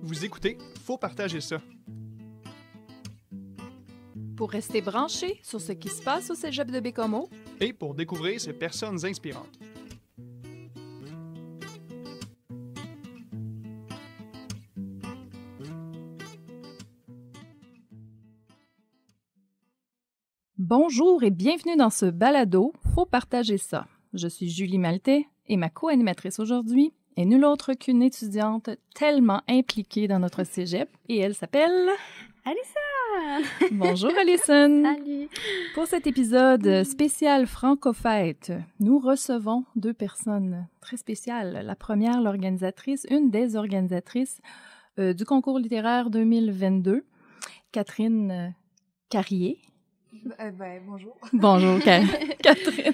Vous écoutez, faut partager ça. Pour rester branché sur ce qui se passe au Cégep de Baie-Comeau Et pour découvrir ces personnes inspirantes. Bonjour et bienvenue dans ce balado « Faut partager ça ». Je suis Julie Maltais et ma co-animatrice aujourd'hui est nulle autre qu'une étudiante tellement impliquée dans notre cégep et elle s'appelle... Alison! Bonjour Alison! Salut! Pour cet épisode spécial Franco-Fête, nous recevons deux personnes très spéciales. La première, l'organisatrice, une des organisatrices du concours littéraire 2022, Catherine Carrier. Bonjour. Bonjour, Catherine.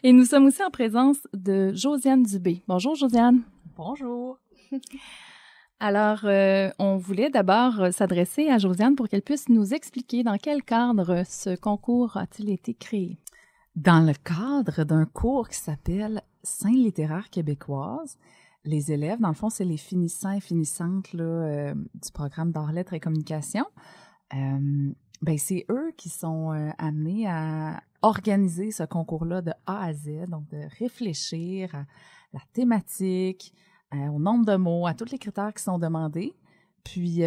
Et nous sommes aussi en présence de Josiane Dubé. Bonjour, Josiane. Bonjour. Alors, on voulait d'abord s'adresser à Josiane pour qu'elle puisse nous expliquer dans quel cadre ce concours a-t-il été créé. Dans le cadre d'un cours qui s'appelle Scène littéraire québécoise, les élèves, dans le fond, c'est les finissants et finissantes là, du programme d'art, lettres et communication. C'est eux qui sont amenés à organiser ce concours-là de A à Z, donc de réfléchir à la thématique, au nombre de mots, à tous les critères qui sont demandés, puis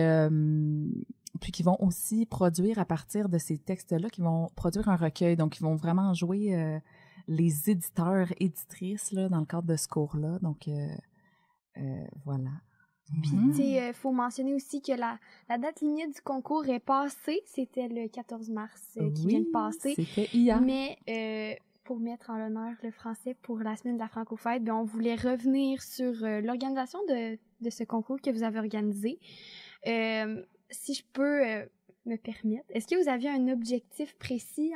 qui vont aussi produire à partir de ces textes-là, qui vont produire un recueil, donc ils vont vraiment jouer les éditeurs, éditrices là, dans le cadre de ce cours-là, donc voilà. Puis, tu sais, faut mentionner aussi que la date limite du concours est passée. C'était le 14 mars qui vient de passer. C'était hier. Mais pour mettre en l'honneur le français pour la semaine de la Franco-Fête, on voulait revenir sur l'organisation de ce concours que vous avez organisé. Si je peux me permettre, est-ce que vous aviez un objectif précis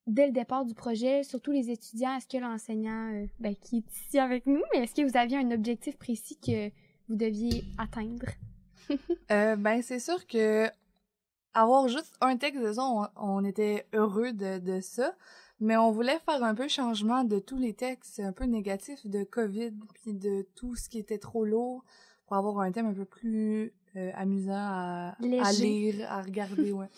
dès le départ du projet, surtout les étudiants? Est-ce que l'enseignant qui est ici avec nous, mais est-ce que vous aviez un objectif précis que vous deviez atteindre? C'est sûr que avoir juste un texte de ça, on était heureux de ça, mais on voulait faire un peu changement de tous les textes un peu négatifs de COVID, puis de tout ce qui était trop lourd, pour avoir un thème un peu plus amusant à lire, à regarder, ouais.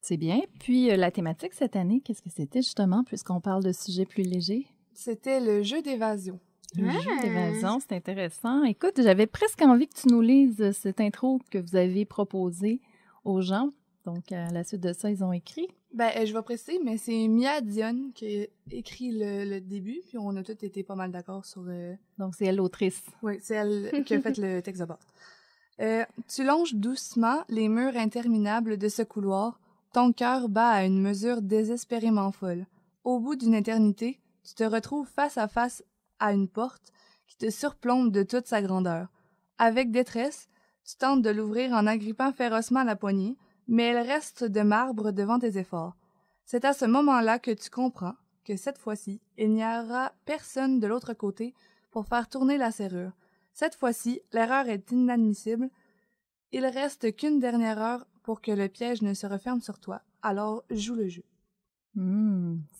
C'est bien. Puis la thématique cette année, qu'est-ce que c'était justement, puisqu'on parle de sujets plus légers? C'était le jeu d'évasion. Le jeu d'évasion, c'est intéressant. Écoute, j'avais presque envie que tu nous lises cette intro que vous avez proposée aux gens. Donc, à la suite de ça, ils ont écrit. Je vais préciser, mais c'est Mia Dion qui a écrit le début, puis on a tous été pas mal d'accord sur... Donc, c'est elle l'autrice. Oui, c'est elle qui a fait le texte de base. Tu longes doucement les murs interminables de ce couloir. Ton cœur bat à une mesure désespérément folle. Au bout d'une éternité, tu te retrouves face à face à une porte qui te surplombe de toute sa grandeur. Avec détresse, tu tentes de l'ouvrir en agrippant férocement la poignée, mais elle reste de marbre devant tes efforts. C'est à ce moment-là que tu comprends que cette fois-ci, il n'y aura personne de l'autre côté pour faire tourner la serrure. Cette fois-ci, l'erreur est inadmissible. Il reste qu'une dernière heure pour que le piège ne se referme sur toi. Alors, joue le jeu.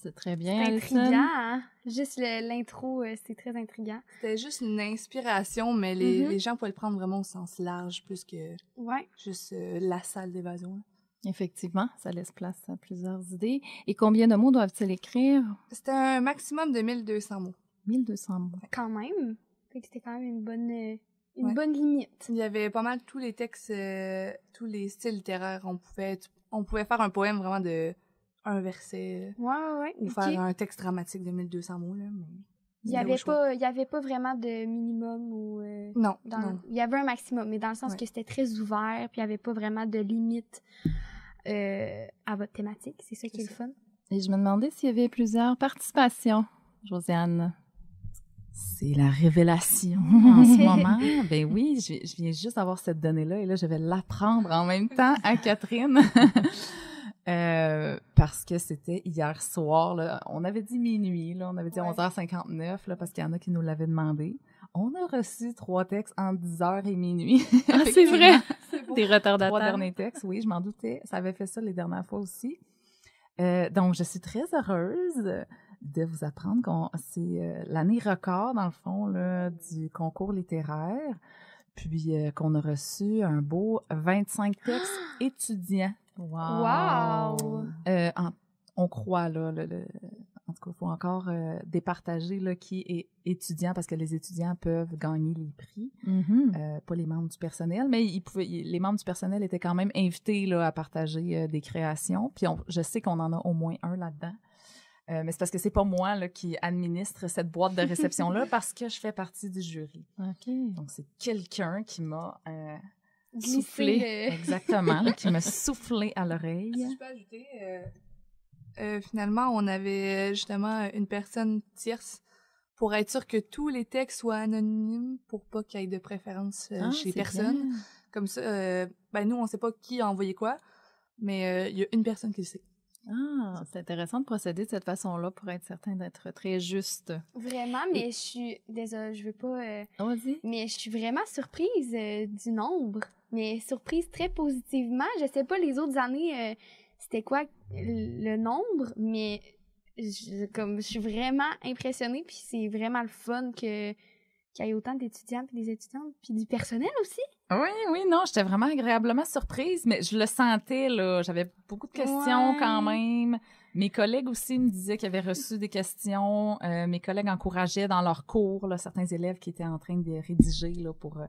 C'est très bien, C'est Alison. intriguant, hein? Juste l'intro, c'est très intriguant. C'était juste une inspiration, mais les gens pouvaient le prendre vraiment au sens large, plus que juste la salle d'évasion. Effectivement, ça laisse place à plusieurs idées. Et combien de mots doivent-ils écrire? C'était un maximum de 1200 mots. 1200 mots. Quand même. Fait que c'était quand même une bonne limite. Il y avait pas mal tous les textes, tous les styles littéraires. On pouvait faire un poème vraiment de un verset. Ouais. Ou faire un texte dramatique de 1200 mots, là. Mais il y avait pas vraiment de minimum ou... Non. Il y avait un maximum, mais dans le sens que c'était très ouvert, puis il y avait pas vraiment de limite à votre thématique. C'est ça qui est le fun. Et je me demandais s'il y avait plusieurs participations, Josiane. C'est la révélation en ce moment. Ben oui, je viens juste d'avoir cette donnée-là et là, je vais l'apprendre en même temps à Catherine. Parce que c'était hier soir, là. On avait dit minuit, là. On avait dit 11h59, là, parce qu'il y en a qui nous l'avaient demandé. On a reçu 3 textes entre 10h et minuit. Ah, c'est vrai! Bon. Des retardataires. 3 derniers textes, oui, je m'en doutais. Ça avait fait ça les dernières fois aussi. Donc, je suis très heureuse de vous apprendre que c'est l'année record, dans le fond, là, du concours littéraire, puis qu'on a reçu un beau 25 textes étudiants. Wow! On croit, là, en tout cas, il faut encore départager là, qui est étudiant, parce que les étudiants peuvent gagner les prix, pas les membres du personnel, mais les membres du personnel étaient quand même invités là, à partager des créations, puis je sais qu'on en a au moins un là-dedans. Mais c'est parce que c'est pas moi là, qui administre cette boîte de réception-là, parce que je fais partie du jury. OK. Donc, c'est quelqu'un qui m'a Glissé, soufflé, exactement, là, qui m'a soufflé à l'oreille. Si je peux ajouter, finalement, on avait justement une personne tierce pour être sûr que tous les textes soient anonymes, pour pas qu'il y ait de préférence chez personne. Bien. Comme ça, nous, on sait pas qui a envoyé quoi, mais il y a une personne qui le sait. Ah, c'est intéressant de procéder de cette façon-là pour être certain d'être très juste. Vraiment, mais je suis... Désolée, je veux pas... Vas-y. Mais je suis vraiment surprise du nombre. Mais surprise très positivement. Je sais pas les autres années, c'était quoi le nombre, mais je suis vraiment impressionnée. Puis c'est vraiment le fun qu'il y ait autant d'étudiants puis des étudiantes, puis du personnel aussi. Oui, non, j'étais vraiment agréablement surprise, mais je le sentais, là. J'avais beaucoup de questions quand même. Mes collègues aussi me disaient qu'ils avaient reçu des questions. Mes collègues encourageaient dans leurs cours, là, certains élèves qui étaient en train de rédiger là, pour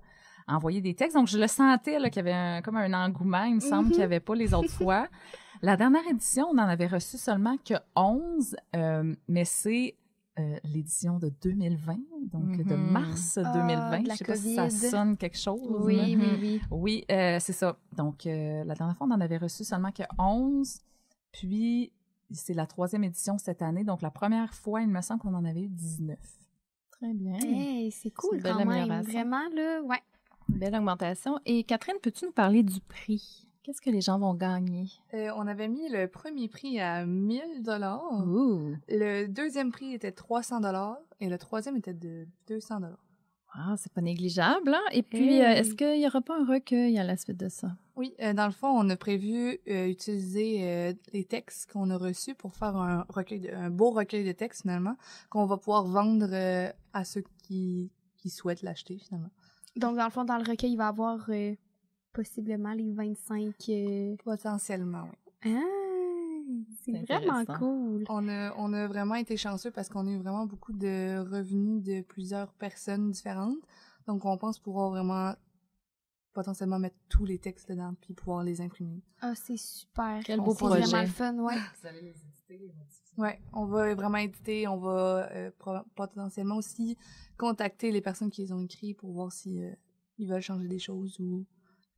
envoyer des textes. Donc, je le sentais là, qu'il y avait comme un engouement, il me semble, qu'il n'y avait pas les autres fois. La dernière édition, on n'en avait reçu seulement que 11, mais c'est l'édition de 2020, donc de mars 2020. De la Je sais pas si COVID. ça sonne quelque chose. Oui, oui, oui. Oui, c'est ça. Donc, la dernière fois, on n'en avait reçu seulement que 11, puis c'est la 3e édition cette année. Donc, la première fois, il me semble qu'on en avait eu 19. Très bien. Hey, c'est cool une belle quand même. amélioration. Vraiment, là, ouais. Belle augmentation. Et Catherine, peux-tu nous parler du prix? Qu'est-ce que les gens vont gagner? On avait mis le premier prix à 1 000 $. Ouh! Le deuxième prix était 300 $ et le troisième était de 200 $. Ah, c'est pas négligeable, hein? Et puis, Hey. est-ce qu'il y aura pas un recueil à la suite de ça? Oui, dans le fond, on a prévu utiliser les textes qu'on a reçus pour faire un beau recueil de textes, finalement, qu'on va pouvoir vendre à ceux qui souhaitent l'acheter, finalement. Donc, dans le fond, dans le recueil, il va y avoir possiblement les 25... Potentiellement, oui. Ah! C'est C'est vraiment intéressant. cool. On a vraiment été chanceux parce qu'on a eu vraiment beaucoup de revenus de plusieurs personnes différentes. Donc, on pense pouvoir vraiment potentiellement mettre tous les textes dedans puis pouvoir les imprimer. Ah, c'est super. Quel beau C'est projet. vraiment le fun, ouais. Vous allez les éditer, les modifier. Ouais, on va vraiment éditer, on va potentiellement aussi contacter les personnes qui les ont écrits pour voir si ils veulent changer des choses ou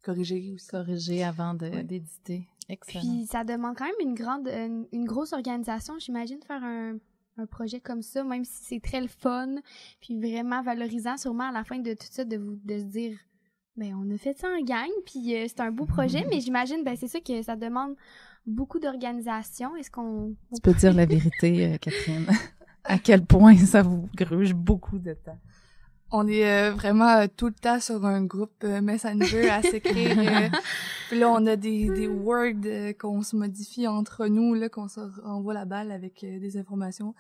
corriger aussi. Corriger avant Ouais. d'éditer. Excellent. Puis, ça demande quand même une grosse organisation, j'imagine, faire un projet comme ça, même si c'est très le fun, puis vraiment valorisant, sûrement à la fin de tout ça, de se dire, ben on a fait ça en gang, puis c'est un beau projet, mais j'imagine, ben c'est ça que ça demande beaucoup d'organisation. Est-ce qu'on... Tu peux dire la vérité, Catherine. À quel point ça vous gruge beaucoup de temps. On est vraiment tout le temps sur un groupe Messenger à s'écrire. Puis là, on a des words qu'on se modifie entre nous, là, qu'on se renvoie la balle avec des informations.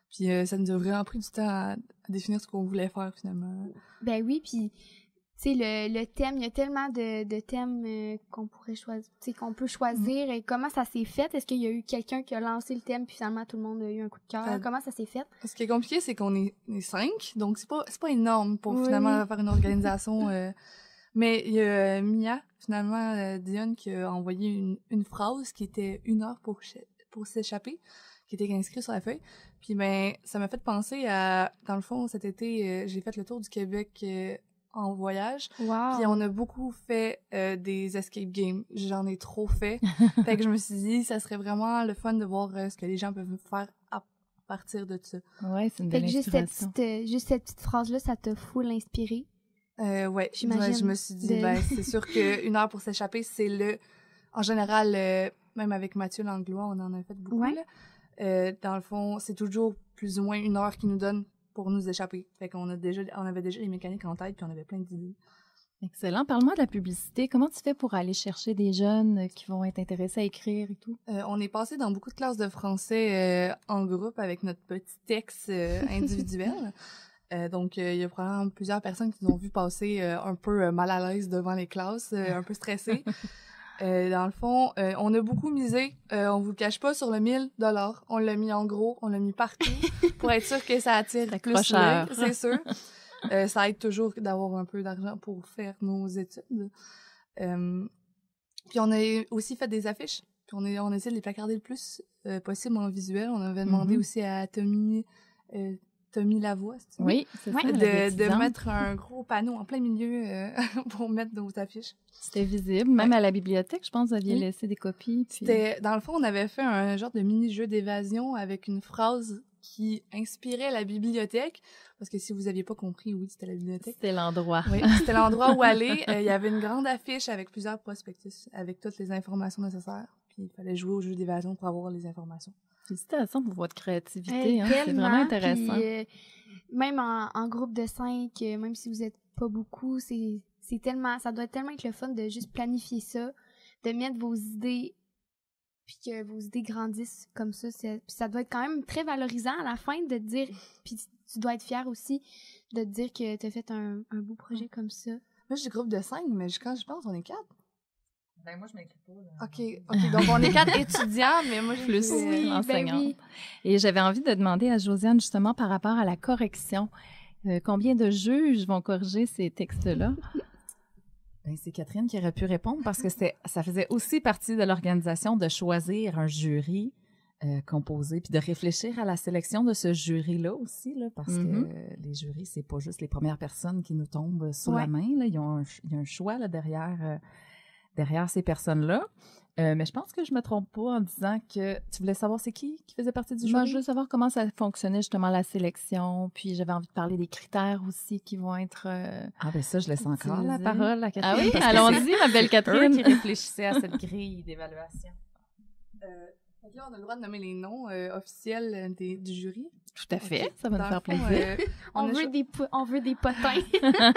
Puis ça nous a vraiment pris du temps à définir ce qu'on voulait faire, finalement. Ben oui, puis tu sais, le thème, il y a tellement de thèmes qu'on pourrait choisir, tu sais, qu'on peut choisir. Et comment ça s'est fait? Est-ce qu'il y a eu quelqu'un qui a lancé le thème, puis finalement tout le monde a eu un coup de cœur? Ça- Comment ça s'est fait? Ce qui est compliqué, c'est qu'on est 5, donc c'est pas énorme pour Oui, finalement oui. faire une organisation. Mais il y a Mia, finalement, Dion, qui a envoyé une phrase qui était 1 heure pour s'échapper, qui était inscrite sur la feuille. Puis ben, ça m'a fait penser à, dans le fond, cet été, j'ai fait le tour du Québec en voyage. Wow! Puis on a beaucoup fait des escape games. J'en ai trop fait. Fait que je me suis dit, ça serait vraiment le fun de voir ce que les gens peuvent faire à partir de ça. Ouais, c'est une Fait belle que inspiration. juste cette petite phrase-là, ça t'a full inspiré. Ouais, J'imagine je me suis dit, de- ben, c'est sûr que 1 heure pour s'échapper, c'est en général, même avec Mathieu Langlois, on en a fait beaucoup, Ouais. là. Dans le fond, c'est toujours plus ou moins 1 heure qu'ils nous donnent pour nous échapper. Fait qu'on avait déjà les mécaniques en tête, puis on avait plein d'idées. Excellent. Parle-moi de la publicité. Comment tu fais pour aller chercher des jeunes qui vont être intéressés à écrire et tout? On est passé dans beaucoup de classes de français en groupe avec notre petit texte individuel. Donc, il y a probablement plusieurs personnes qui nous ont vu passer un peu mal à l'aise devant les classes, un peu stressées. Dans le fond, on a beaucoup misé, on vous le cache pas, sur le 1 000 $. On l'a mis en gros, on l'a mis partout pour être sûr que ça attire plus l'œil, c'est sûr. Ça aide toujours d'avoir un peu d'argent pour faire nos études. Puis on a aussi fait des affiches, puis on essaie de les placarder le plus possible en visuel. On avait demandé aussi à Tommy Lavoie, c'est-tu? Oui, c'est ça. De mettre un gros panneau en plein milieu pour mettre nos affiches. C'était visible. Même à la bibliothèque, je pense, vous aviez laissé des copies. Puis... Dans le fond, on avait fait un genre de mini-jeu d'évasion avec une phrase qui inspirait la bibliothèque. Parce que si vous aviez pas compris, oui, c'était la bibliothèque. C'était l'endroit. Oui, c'était l'endroit où aller. Il y avait une grande affiche avec plusieurs prospectus, avec toutes les informations nécessaires. Puis il fallait jouer au jeu d'évasion pour avoir les informations. Félicitations pour votre créativité. C'est vraiment intéressant. Puis, même en groupe de 5, même si vous êtes pas beaucoup, c'est tellement, ça doit tellement être le fun de juste planifier ça, de mettre vos idées, puis que vos idées grandissent comme ça. Puis ça doit être quand même très valorisant à la fin de te dire, puis tu dois être fier aussi de te dire que tu as fait un beau projet comme ça. Moi, j'ai groupe de 5, mais quand je pense, on est 4. Ben moi, je m'inclus pas. Là. OK. Donc, on est 4 étudiants, mais moi, j'ai plus enseignante. Oui. Et j'avais envie de demander à Josiane, justement, par rapport à la correction. Combien de juges vont corriger ces textes-là? Ben, c'est Catherine qui aurait pu répondre parce que ça faisait aussi partie de l'organisation de choisir un jury composé, puis de réfléchir à la sélection de ce jury-là aussi, là, parce que les jurys, c'est pas juste les premières personnes qui nous tombent sous la main. Là. Il y a un choix là, derrière ces personnes-là. Mais je pense que je me trompe pas en disant que tu voulais savoir c'est qui faisait partie du jury? Moi, je veux savoir comment ça fonctionnait justement la sélection, puis j'avais envie de parler des critères aussi qui vont être Ah ben ça, je laisse encore la parole à Catherine. Ah oui? Allons-y, ma belle Catherine. Qui réfléchissait à cette grille d'évaluation. Donc là, on a le droit de nommer les noms officiels du jury. Tout à fait, ça va nous faire plaisir. On veut des potins.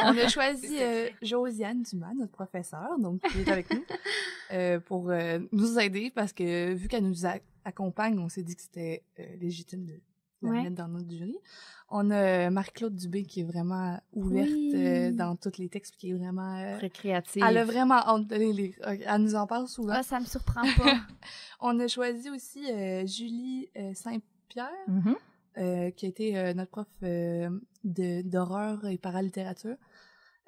On a choisi Josiane Dumas, notre professeure, donc qui est avec nous, pour nous aider parce que vu qu'elle nous accompagne, on s'est dit que c'était légitime de la mettre dans notre jury. On a Marie-Claude Dubé qui est vraiment ouverte dans tous les textes, qui est vraiment très créative. Elle a vraiment hâte de les lire. Elle nous en parle souvent. Ah, ça me surprend pas. On a choisi aussi Julie Saint-Pierre. Qui a été notre prof d'horreur et paralittérature.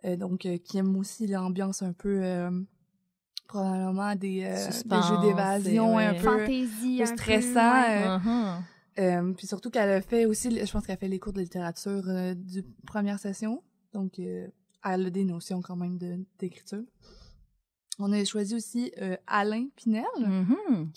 Donc, qui aime aussi l'ambiance un peu, probablement des jeux d'évasion un peu fantaisie, un peu stressant. Puis surtout qu'elle a fait aussi, je pense qu'elle a fait les cours de littérature du première session. Donc, elle a des notions quand même d'écriture. On a choisi aussi Alain Pinel,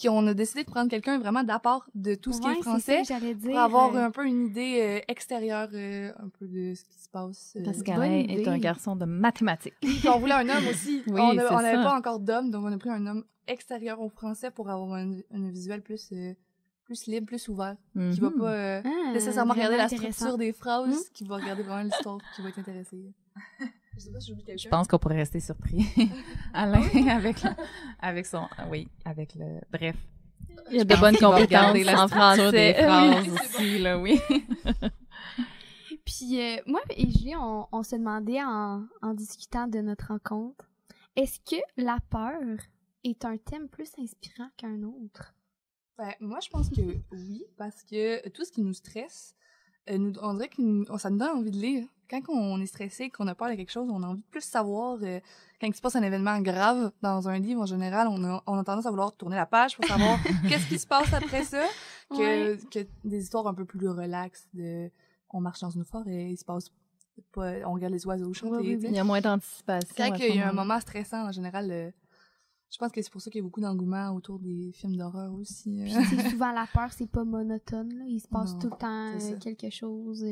on a décidé de prendre quelqu'un vraiment d'appart de tout ce qui est français pour avoir un peu une idée extérieure un peu de ce qui se passe. Parce qu'Alain est un garçon de mathématiques. Puis on voulait un homme aussi. Oui, on n'avait pas encore d'homme, donc on a pris un homme extérieur au français pour avoir un visuel plus libre, plus ouvert, qui va pas nécessairement regarder la structure des phrases, qui va regarder vraiment l'histoire, qui va être intéressé. Je sais pas si j'oublie quelque chose. Je pense qu'on pourrait rester surpris. Alain, avec son... Oui, avec le... Bref. Il y a de bonnes compétences en français. Des phrases aussi, là, oui. Puis moi et Julie, on se demandait en discutant de notre rencontre, est-ce que la peur est un thème plus inspirant qu'un autre? Ben, moi, je pense que oui, parce que tout ce qui nous stresse, on dirait que ça nous donne envie de lire. Quand on est stressé, qu'on a peur de quelque chose, on a envie de plus savoir. Quand il se passe un événement grave dans un livre, en général, on a tendance à vouloir tourner la page pour savoir qu'est-ce qui se passe après ça, que des histoires un peu plus relaxes. On marche dans une forêt, il se passe pas, on regarde les oiseaux chanter. Il y a moins d'anticipation. Quand il y a un moment stressant, en général, je pense que c'est pour ça qu'il y a beaucoup d'engouement autour des films d'horreur aussi. Puis souvent, la peur, c'est pas monotone. Là. Il se passe tout le temps quelque chose.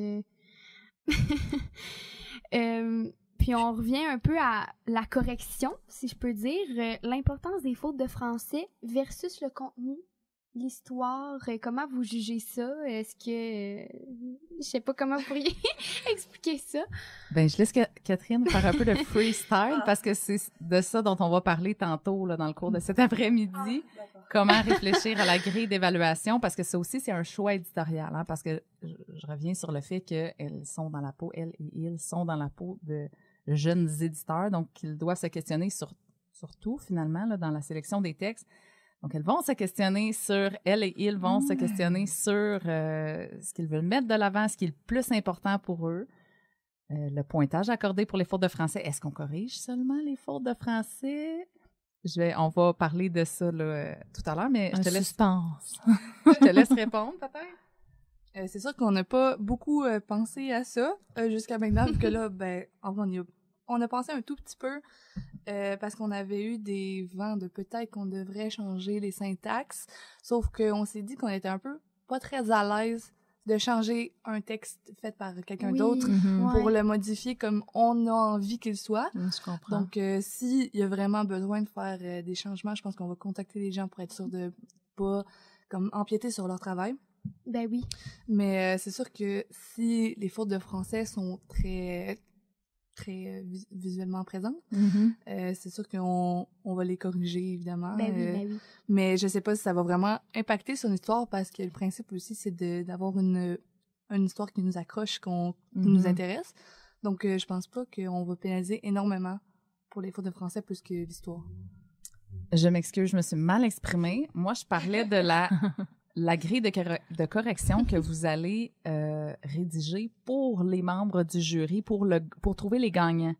Puis on revient un peu à la correction, si je peux dire. L'importance des fautes de français versus le contenu l'histoire, comment vous jugez ça? Est-ce que... je sais pas comment vous pourriez expliquer ça. Ben, je laisse Catherine faire un peu de freestyle parce que c'est de ça dont on va parler tantôt là, dans le cours de cet après-midi. Comment réfléchir à la grille d'évaluation, parce que ça aussi, c'est un choix éditorial, hein, parce que je reviens sur le fait qu'elles sont dans la peau, elles et ils sont dans la peau de jeunes éditeurs, donc ils doivent se questionner sur tout, finalement, là, dans la sélection des textes. Donc, elles vont se questionner sur, elles et ils vont se questionner sur ce qu'ils veulent mettre de l'avant, ce qui est le plus important pour eux. Le pointage accordé pour les fautes de français. Est-ce qu'on corrige seulement les fautes de français? On va parler de ça là, tout à l'heure, mais je te laisse répondre, peut-être. C'est sûr qu'on n'a pas beaucoup pensé à ça jusqu'à maintenant, vu que là, on a pensé un tout petit peu parce qu'on avait eu des vents de peut-être qu'on devrait changer les syntaxes, sauf qu'on s'est dit qu'on était un peu pas très à l'aise de changer un texte fait par quelqu'un d'autre pour le modifier comme on a envie qu'il soit. Je comprends. Donc, s'il y a vraiment besoin de faire des changements, je pense qu'on va contacter les gens pour être sûr de pas comme empiéter sur leur travail. Ben oui. Mais c'est sûr que si les fautes de français sont très visuellement présentes, c'est sûr qu'on va les corriger, évidemment. Ben oui. Mais je sais pas si ça va vraiment impacter son histoire, parce que le principe aussi, c'est d'avoir une histoire qui nous accroche, qui nous intéresse. Donc, je pense pas qu'on va pénaliser énormément pour les fautes de français plus que l'histoire. Je m'excuse, je me suis mal exprimée. Moi, je parlais de la grille de correction que vous allez rédiger pour les membres du jury, pour trouver les gagnants.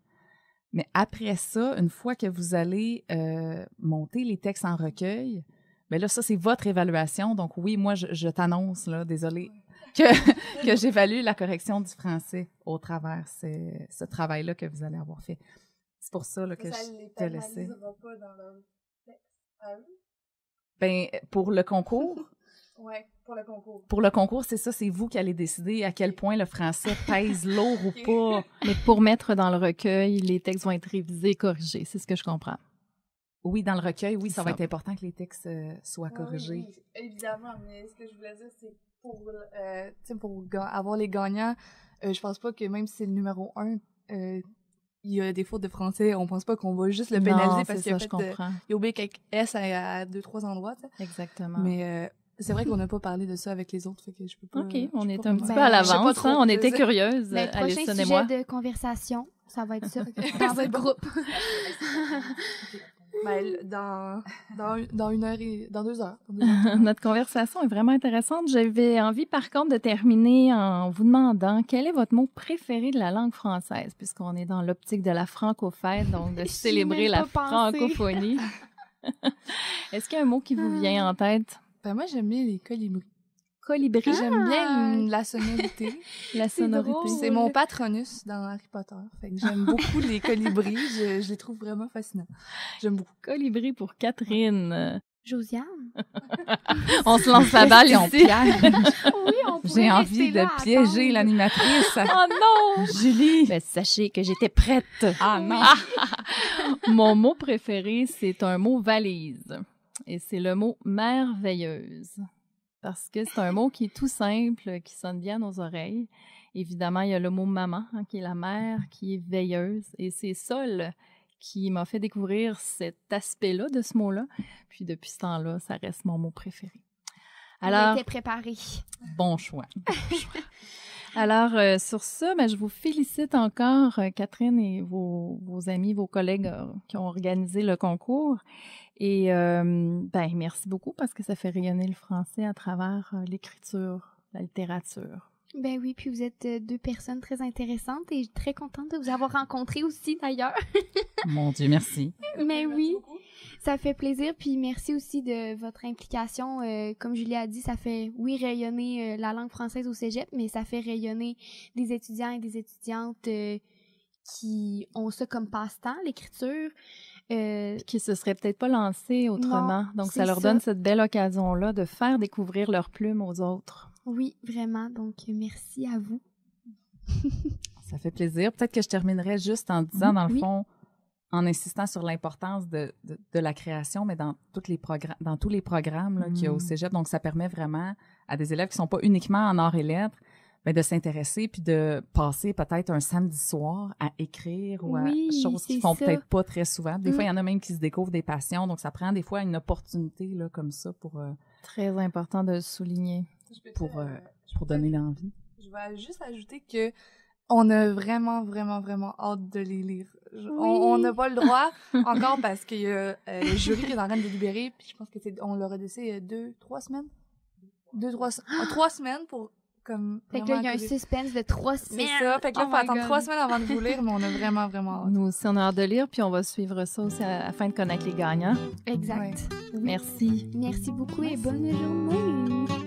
Mais après ça, une fois que vous allez monter les textes en recueil, bien là, ça, c'est votre évaluation. Donc oui, moi, je t'annonce, là, désolée, que j'évalue la correction du français au travers ce travail-là que vous allez avoir fait. C'est pour ça là, que je te laissais. Pas dans leur texte. Ben, pour le concours... Oui, pour le concours. Pour le concours, c'est ça, c'est vous qui allez décider à quel point le français pèse lourd ou pas. Mais pour mettre dans le recueil, les textes vont être révisés et corrigés, c'est ce que je comprends. Oui, dans le recueil, oui, ça va être important que les textes soient corrigés. Oui, évidemment, mais ce que je voulais dire, c'est pour avoir les gagnants, je pense pas que même si c'est le numéro 1, il y a des fautes de français, on pense pas qu'on va juste le pénaliser parce qu'il a oublié quelques S à 2-3 endroits. T'sais. Exactement. Mais c'est vrai qu'on n'a pas parlé de ça avec les autres, fait que je peux pas... OK, on est un petit peu à l'avance, hein? On était curieuses, Alison et moi. Prochain sujet de conversation, ça va être ça, dans votre groupe. Dans 1 heure et... Dans 2 heures. Notre conversation est vraiment intéressante. J'avais envie, par contre, de terminer en vous demandant quel est votre mot préféré de la langue française, puisqu'on est dans l'optique de la francofête, donc de célébrer la francophonie. Est-ce qu'il y a un mot qui vous vient en tête? Ben moi, j'aime bien les colibris. Colibri? J'aime bien la sonorité. La sonorité. C'est mon patronus dans Harry Potter. Fait que j'aime beaucoup les colibris. Je les trouve vraiment fascinants. J'aime beaucoup. Colibri pour Catherine. Josiane? On se lance la balle ici. Oui, on pourrait J'ai envie de piéger l'animatrice. Oh non! Julie! Ben, sachez que j'étais prête. Ah non! Mon mot préféré, c'est un mot valise. Et c'est le mot merveilleuse. Parce que c'est un mot qui est tout simple, qui sonne bien à nos oreilles. Évidemment, il y a le mot maman, hein, qui est la mère, qui est veilleuse. Et c'est Sol qui m'a fait découvrir cet aspect-là de ce mot-là. Puis depuis ce temps-là, ça reste mon mot préféré. Alors, on était préparés. Bon choix. Alors, sur ça, ben, je vous félicite encore, Catherine et vos amis, vos collègues qui ont organisé le concours. Et ben, merci beaucoup parce que ça fait rayonner le français à travers l'écriture, la littérature. Ben oui, puis vous êtes 2 personnes très intéressantes et très contente de vous avoir rencontrées aussi, d'ailleurs. Mon Dieu, merci. Mais oui, ça fait plaisir. Puis merci aussi de votre implication. Comme Julie a dit, ça fait, oui, rayonner la langue française au cégep, mais ça fait rayonner des étudiants et des étudiantes qui ont ça comme passe-temps, l'écriture. Qui se seraient peut-être pas lancés autrement. Non, donc, ça leur donne cette belle occasion-là de faire découvrir leur plume aux autres. Oui, vraiment. Donc, merci à vous. Ça fait plaisir. Peut-être que je terminerai juste en disant, dans le fond, en insistant sur l'importance de la création, mais dans tous les programmes là, qu'il y a au cégep. Donc, ça permet vraiment à des élèves qui sont pas uniquement en arts et lettres, ben, de s'intéresser puis de passer peut-être un samedi soir à écrire ou à choses qu'ils font peut-être pas très souvent. Des fois, il y en a même qui se découvrent des passions. Donc, ça prend des fois une opportunité là, comme ça pour... Très important de le souligner. Pour donner l'envie. Je vais juste ajouter que on a vraiment, vraiment, vraiment hâte de les lire. On n'a pas le droit encore parce qu'il y a le jury qui est en train de délibérer, puis je pense que on leur a laissé 3 semaines. 3 semaines pour comme. Fait que là, il y a un suspense de 3 semaines. C'est ça. Fait que là, il faut attendre 3 semaines avant de vous lire, mais on a vraiment, vraiment hâte. Nous aussi, on a hâte de lire, puis on va suivre ça aussi afin de connaître les gagnants. Exact. Merci. Merci beaucoup et bonne journée.